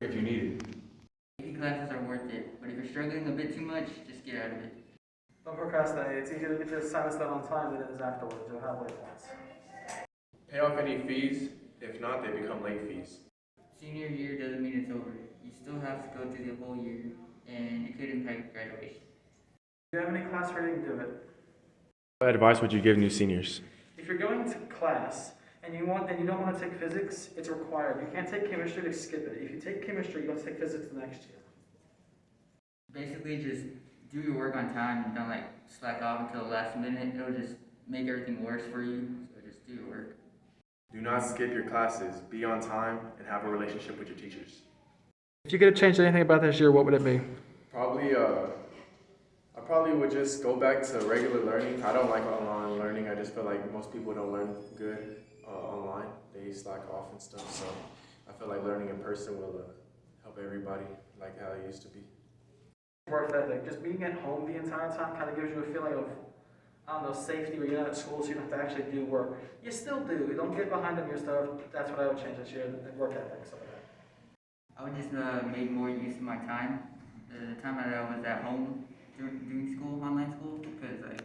if you need it. AP classes are worth it, but if you're struggling a bit too much, just get out of it. Don't procrastinate. It's easier to get your assignments done on time than it is afterwards or halfway points. Pay off any fees. If not, they become late fees. Senior year doesn't mean it's over. You still have to go through the whole year, and it could impact graduation. If you have any class reading, do it. What advice would you give new seniors? If you're going to class and you don't want to take physics, it's required. You can't take chemistry to skip it. If you take chemistry, you have to take physics the next year. Basically, just do your work on time and don't like slack off until the last minute. It'll just make everything worse for you. So just do your work. Do not skip your classes. Be on time and have a relationship with your teachers. If you could have changed anything about this year, what would it be? I probably would just go back to regular learning. I don't like online learning. I just feel like most people don't learn good online. They slack off and stuff. So I feel like learning in person will help everybody like how it used to be. Work ethic. Just being at home the entire time kind of gives you a feeling of, I don't know, safety where you're not at school so you don't have to actually do work. You still do. You don't get behind on your stuff. That's what I would change this year, the work ethic, stuff like that. I would just make more use of my time. The time that I was at home doing school, online school, because like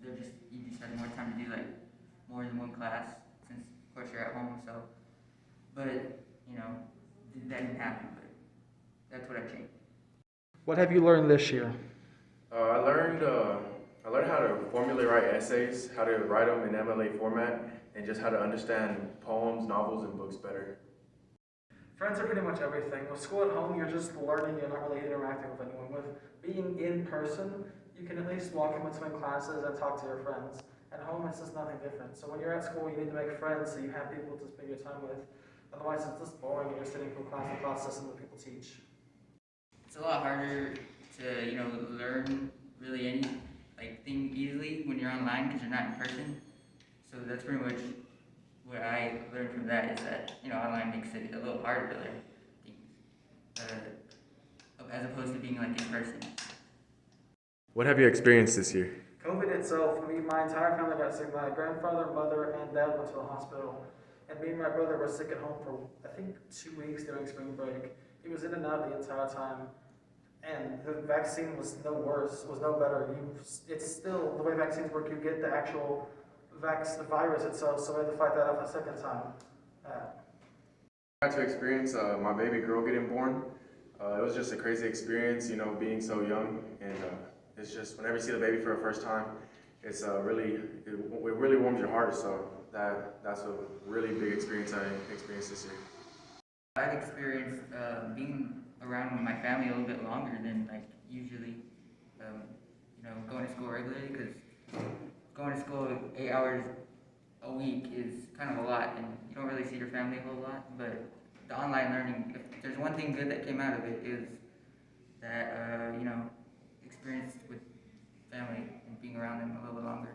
you just had more time to do like more than one class since of course you're at home. So, but you know that didn't happen. But that's what I changed. What have you learned this year? I learned how to formally write essays, how to write them in MLA format, and just how to understand poems, novels, and books better. Friends are pretty much everything. With school at home, you're just learning, you're not really interacting with anyone. With being in person, you can at least walk in between classes and talk to your friends. At home, it's just nothing different. So when you're at school, you need to make friends so you have people to spend your time with. Otherwise, it's just boring and you're sitting from class to class listening to people teach. It's a lot harder to learn really any thing easily when you're online because you're not in person. So that's pretty much what I learned from that is that online makes it a little harder to learn things as opposed to being in person. What have you experienced this year? COVID itself, my entire family got sick. My grandfather, mother, and dad went to the hospital. And me and my brother were sick at home for, I think, 2 weeks during spring break. He was in and out the entire time. And the vaccine was no worse, was no better. It's still, the way vaccines work, you get the actual the virus itself, so we had to fight that off a second time. I got to experience my baby girl getting born. It was just a crazy experience, being so young, and it's just whenever you see the baby for the first time, it's it really warms your heart. So that's a really big experience I experienced this year. I've experienced being around with my family a little bit longer than usually, going to school regularly because going to school 8 hours a week is kind of a lot, and you don't really see your family a whole lot. But the online learning, if there's one thing good that came out of it, is that experience with family and being around them a little bit longer.